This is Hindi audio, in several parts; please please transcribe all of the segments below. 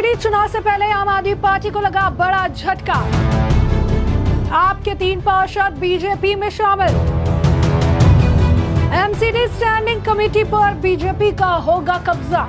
एमसीडी चुनाव से पहले आम आदमी पार्टी को लगा बड़ा झटका। आपके 3 पार्षद बीजेपी में शामिल। एमसीडी स्टैंडिंग कमेटी पर बीजेपी का होगा कब्जा।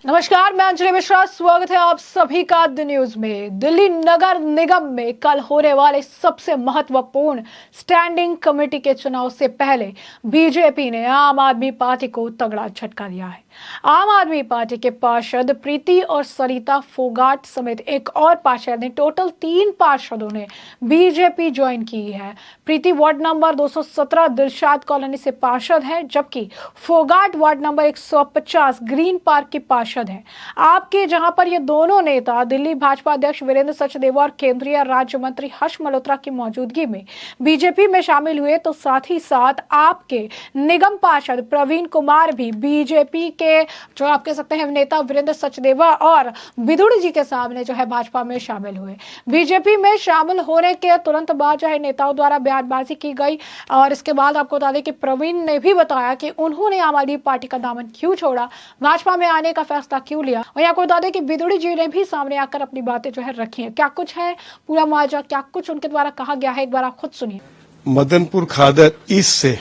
नमस्कार, मैं अंजलि मिश्रा, स्वागत है आप सभी का द न्यूज में। दिल्ली नगर निगम में कल होने वाले सबसे महत्वपूर्ण स्टैंडिंग कमेटी के चुनाव से पहले बीजेपी ने आम आदमी पार्टी को तगड़ा झटका दिया है। आम आदमी पार्टी के पार्षद प्रीति और सरिता फोगाट समेत एक और पार्षद ने, टोटल 3 पार्षदों ने बीजेपी ज्वाइन की है। प्रीति वार्ड नंबर 217 दिलशाद कॉलोनी से पार्षद है, जबकि Phogat ward number 150 green park की पार्षद है। आपके जहां पर ये दोनों नेता दिल्ली भाजपा अध्यक्ष वीरेंद्र सचदेवा और केंद्रीय राज्य मंत्री हर्ष मल्होत्रा की मौजूदगी में बीजेपी में शामिल हुए, तो साथ ही साथ आपके निगम पार्षद प्रवीण कुमार भी बीजेपी के जो आप कह सकते हैं नेता वीरेंद्र सचदेवा और बिधुड़ी जी के सामने जो है भाजपा में शामिल हुए। बीजेपी में शामिल होने के तुरंत बाद जो है नेताओं द्वारा बयानबाजी की गई और इसके बाद आपको बता दें कि प्रवीण ने भी बताया कि उन्होंने आम आदमी पार्टी का दामन क्यों छोड़ा, भाजपा में आने का फैसला क्यों लिया। और आपको बता दें कि बिधुड़ी जी ने भी सामने आकर अपनी बातें जो है रखी है। क्या कुछ है पूरा मुआवजा, क्या कुछ उनके द्वारा कहा गया है, एक बार आप खुद सुनिए। मदनपुर खादर ईस्ट से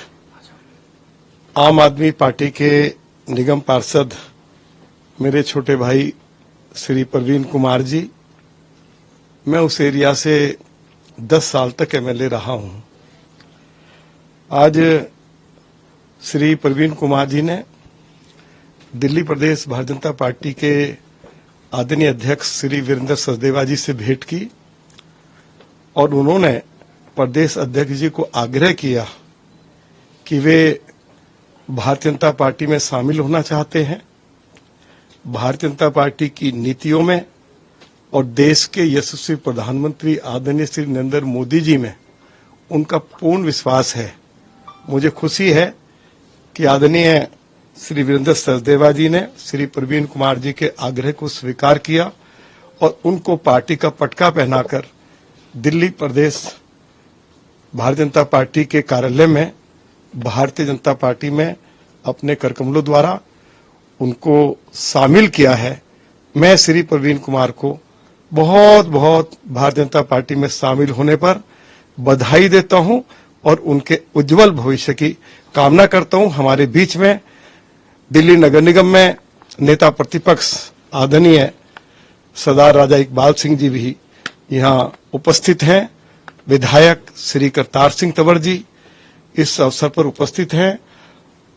आम आदमी पार्टी के निगम पार्षद मेरे छोटे भाई श्री प्रवीण कुमार जी, मैं उस एरिया से 10 साल तक एमएलए रहा हूं। आज श्री प्रवीण कुमार जी ने दिल्ली प्रदेश भारतीय जनता पार्टी के आदरणीय अध्यक्ष श्री वीरेंद्र सचदेवा जी से भेंट की और उन्होंने प्रदेश अध्यक्ष जी को आग्रह किया कि वे भारतीय जनता पार्टी में शामिल होना चाहते हैं। भारतीय जनता पार्टी की नीतियों में और देश के यशस्वी प्रधानमंत्री आदरणीय श्री नरेंद्र मोदी जी में उनका पूर्ण विश्वास है। मुझे खुशी है कि आदरणीय श्री वीरेंद्र सचदेवा जी ने श्री प्रवीण कुमार जी के आग्रह को स्वीकार किया और उनको पार्टी का पटका पहनाकर दिल्ली प्रदेश भारतीय जनता पार्टी के कार्यालय में भारतीय जनता पार्टी में अपने करकमलों द्वारा उनको शामिल किया है। मैं श्री प्रवीण कुमार को बहुत बहुत भारतीय जनता पार्टी में शामिल होने पर बधाई देता हूं और उनके उज्जवल भविष्य की कामना करता हूं। हमारे बीच में दिल्ली नगर निगम में नेता प्रतिपक्ष आदरणीय सरदार राजा इकबाल सिंह जी भी यहाँ उपस्थित हैं। विधायक श्री करतार सिंह तंवर जी इस अवसर पर उपस्थित हैं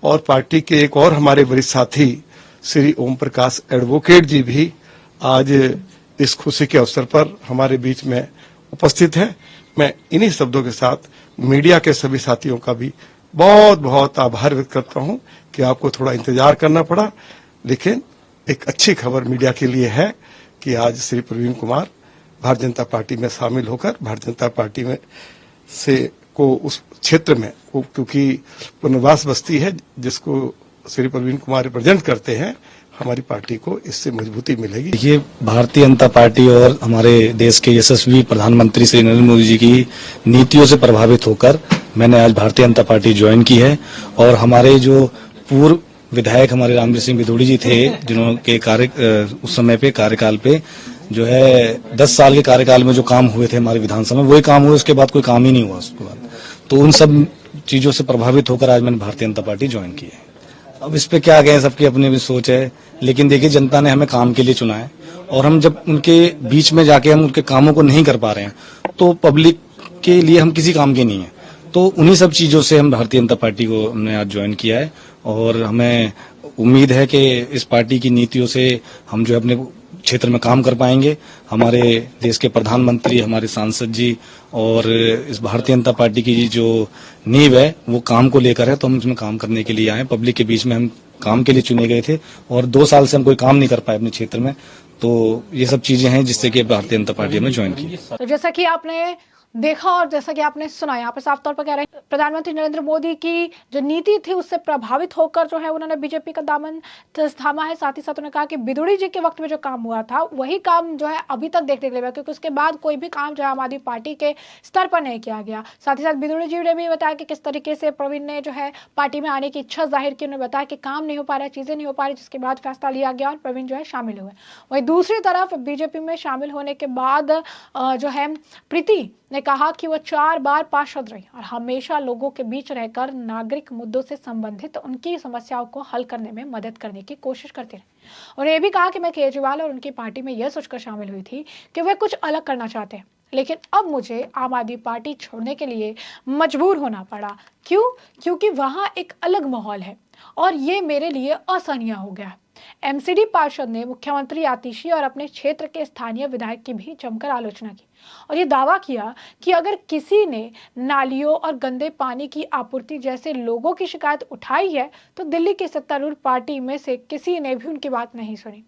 और पार्टी के एक और हमारे वरिष्ठ साथी श्री ओम प्रकाश एडवोकेट जी भी आज इस खुशी के अवसर पर हमारे बीच में उपस्थित हैं। मैं इन्हीं शब्दों के साथ मीडिया के सभी साथियों का भी बहुत बहुत आभार व्यक्त करता हूं कि आपको थोड़ा इंतजार करना पड़ा, लेकिन एक अच्छी खबर मीडिया के लिए है कि आज श्री प्रवीण कुमार भारतीय जनता पार्टी में शामिल होकर भारतीय जनता पार्टी में से को उस क्षेत्र में क्योंकि पुनर्वास बस्ती है जिसको श्री प्रवीण कुमार रिप्रेजेंट करते हैं, हमारी पार्टी को इससे मजबूती मिलेगी। ये भारतीय जनता पार्टी और हमारे देश के यशस्वी प्रधानमंत्री श्री नरेंद्र मोदी जी की नीतियों से प्रभावित होकर मैंने आज भारतीय जनता पार्टी ज्वाइन की है। और हमारे जो पूर्व विधायक हमारे रामवीर सिंह बिधुड़ी जी थे, जिन्होंने उस समय पे कार्यकाल पे जो है 10 साल के कार्यकाल में जो काम हुए थे हमारे विधानसभा में, वही काम हुए, उसके बाद कोई काम ही नहीं हुआ उसके बाद। तो उन सब चीजों से प्रभावित होकर आज मैंने भारतीय जनता पार्टी ज्वाइन की है। अब इस पे क्या कहें, सबकी अपनी अपनी सोच है, लेकिन देखिए जनता ने हमें काम के लिए चुना है और हम जब उनके बीच में जाके हम उनके कामों को नहीं कर पा रहे हैं तो पब्लिक के लिए हम किसी काम के नहीं है। तो उन्हीं सब चीजों से हम भारतीय जनता पार्टी को हमने आज ज्वाइन किया है और हमें उम्मीद है कि इस पार्टी की नीतियों से हम जो अपने क्षेत्र में काम कर पाएंगे। हमारे देश के प्रधानमंत्री, हमारे सांसद जी और इस भारतीय जनता पार्टी की जो नींव है वो काम को लेकर है, तो हम इसमें काम करने के लिए आए। पब्लिक के बीच में हम काम के लिए चुने गए थे और 2 साल से हम कोई काम नहीं कर पाए अपने क्षेत्र में। तो ये सब चीजें हैं जिससे कि भारतीय जनता पार्टी में ज्वाइन की। तो जैसा कि आपने देखा और जैसा कि आपने सुना, यहाँ पर साफ तौर पर कह रहे हैं प्रधानमंत्री नरेंद्र मोदी की जो नीति थी उससे प्रभावित होकर जो है उन्होंने बीजेपी का दामन थामा है। साथ ही साथ उन्होंने कहा कि बिदुड़ी जी के वक्त में जो काम हुआ था वही काम जो है अभी तक देखने के लिए मिला, क्योंकि उसके बाद कोई भी काम जो है आम आदमी पार्टी के स्तर पर नहीं किया गया। साथ ही साथ बिदुड़ी जी ने भी बताया कि किस तरीके से प्रवीण ने जो है पार्टी में आने की इच्छा जाहिर की। उन्होंने बताया कि काम नहीं हो पा रहा है, चीजें नहीं हो पा रही, जिसके बाद फैसला लिया गया और प्रवीण जो है शामिल हुए। वहीं दूसरी तरफ बीजेपी में शामिल होने के बाद जो है प्रीति ने कहा कि वो 4 बार पार्षद रही और हमेशा लोगों के बीच रहकर नागरिक मुद्दों से संबंधित उनकी समस्याओं को हल करने में मदद करने की कोशिश करती रही। उन्होंने ये भी कहा कि मैं केजरीवाल और उनकी पार्टी में यह सोचकर शामिल हुई थी कि वे कुछ अलग करना चाहते हैं, लेकिन अब मुझे आम आदमी पार्टी छोड़ने के लिए मजबूर होना पड़ा। क्यों? क्योंकि वहां एक अलग माहौल है और ये मेरे लिए असहनीय हो गया। एमसीडी पार्षद ने मुख्यमंत्री आतिशी और अपने क्षेत्र के स्थानीय विधायक की भी जमकर आलोचना की और ये दावा किया कि अगर किसी ने नालियों और गंदे पानी की आपूर्ति जैसे लोगों की शिकायत उठाई है तो दिल्ली की सत्तारूढ़ पार्टी में से किसी ने भी उनकी बात नहीं सुनी।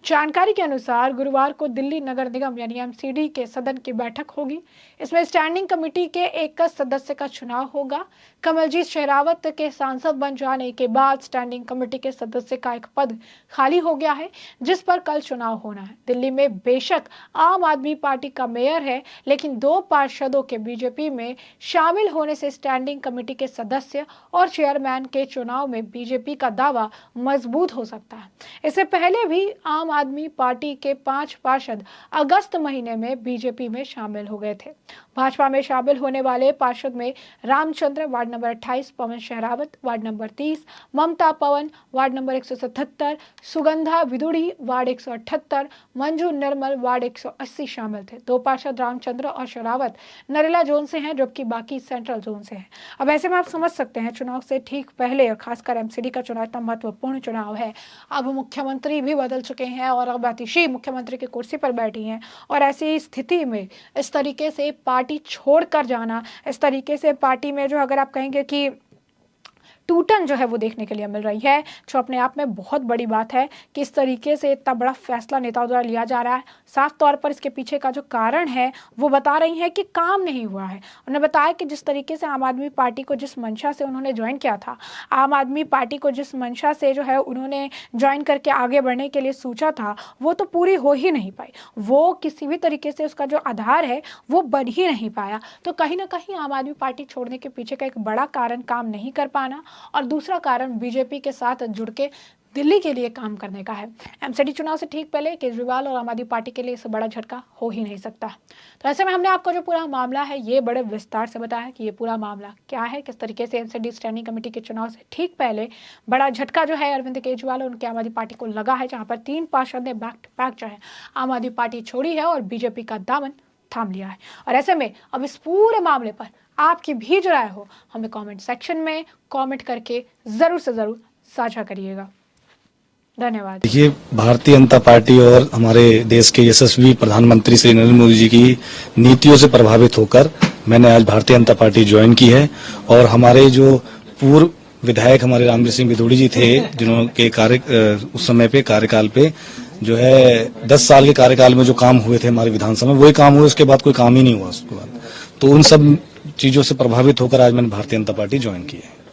जानकारी के अनुसार गुरुवार को दिल्ली नगर निगम यानी एमसीडी के सदन की बैठक होगी। इसमें स्टैंडिंग कमेटी के एक सदस्य का चुनाव होगा। कमलजीत शेरावत के सांसद बन जाने के बाद स्टैंडिंग कमेटी के सदस्य का एक पद खाली हो गया है, जिस पर कल चुनाव होना है। दिल्ली में बेशक आम आदमी पार्टी का मेयर है, लेकिन 2 पार्षदों के बीजेपी में शामिल होने से स्टैंडिंग कमेटी के सदस्य और चेयरमैन के चुनाव में बीजेपी का दावा मजबूत हो सकता है। इससे पहले भी आम आदमी पार्टी के 5 पार्षद अगस्त महीने में बीजेपी में शामिल हो गए थे। भाजपा में शामिल होने वाले पार्षद में Ramchandra ward number 28, Pawan Sherawat ward number 30, Mamta Pawan ward number 177, Sugandha विदुड़ी वार्ड 178, मंजू निर्मल वार्ड 180 शामिल थे। 2 पार्षद रामचंद्र और शेरावत नरेला जोन से हैं, जबकि बाकी सेंट्रल जोन से हैं। अब ऐसे में आप समझ सकते हैं चुनाव से ठीक पहले और खासकर एमसीडी का चुनाव इतना महत्वपूर्ण चुनाव है। अब मुख्यमंत्री भी बदल चुके हैं और अब आतिशी मुख्यमंत्री की कुर्सी पर बैठी हैं और ऐसी स्थिति में इस तरीके से पार्टी छोड़कर जाना, इस तरीके से पार्टी में जो अगर आप कहेंगे कि टूटन जो है वो देखने के लिए मिल रही है, जो अपने आप में बहुत बड़ी बात है कि इस तरीके से इतना बड़ा फैसला नेताओं द्वारा लिया जा रहा है। साफ तौर पर इसके पीछे का जो कारण है वो बता रही है कि काम नहीं हुआ है। उन्होंने बताया कि जिस तरीके से आम आदमी पार्टी को जिस मंशा से उन्होंने ज्वाइन किया था, आम आदमी पार्टी को जिस मंशा से जो है उन्होंने ज्वाइन करके आगे बढ़ने के लिए सोचा था, वो तो पूरी हो ही नहीं पाई। वो किसी भी तरीके से उसका जो आधार है वो बन ही नहीं पाया। तो कहीं ना कहीं आम आदमी पार्टी छोड़ने के पीछे का एक बड़ा कारण काम नहीं कर पाना और दूसरा कारण बीजेपी के साथ जुड़ के दिल्ली के लिए काम करने का है। एमसीडी चुनाव से ठीक पहले केजरीवाल और आम आदमी पार्टी के लिए इससे बड़ा झटका हो ही नहीं सकता। तो ऐसे में हमने आपको जो पूरा मामला है ये बड़े विस्तार से बताया कि ये पूरा मामला क्या है, किस तरीके से एमसीडी स्टैंडिंग कमेटी के चुनाव से ठीक पहले बड़ा झटका जो है अरविंद केजरीवाल और उनके आम आदमी पार्टी को लगा है, जहां पर 3 पार्षद ने बैक टू बैक जो है आम आदमी पार्टी छोड़ी है और बीजेपी का दामन थाम लिया है। और ऐसे में अब इस पूरे मामले पर आपकी भी जो राय हो हमें कमेंट सेक्शन में कमेंट करके जरूर से जरूर साझा करिएगा। धन्यवाद। देखिए, भारतीय जनता पार्टी और हमारे देश के यशस्वी प्रधानमंत्री श्री नरेंद्र मोदी जी की नीतियों से प्रभावित होकर मैंने आज भारतीय जनता पार्टी ज्वाइन की है और हमारे जो पूर्व विधायक हमारे रामवीर सिंह बिदुड़ी जी थे, जिन्होंने उस समय पे कार्यकाल पे जो है 10 साल के कार्यकाल में जो काम हुए थे हमारे विधानसभा में, वही काम हुए, उसके बाद कोई काम ही नहीं हुआ उसके बाद। तो उन सब चीजों से प्रभावित होकर आज मैंने भारतीय जनता पार्टी ज्वाइन की है।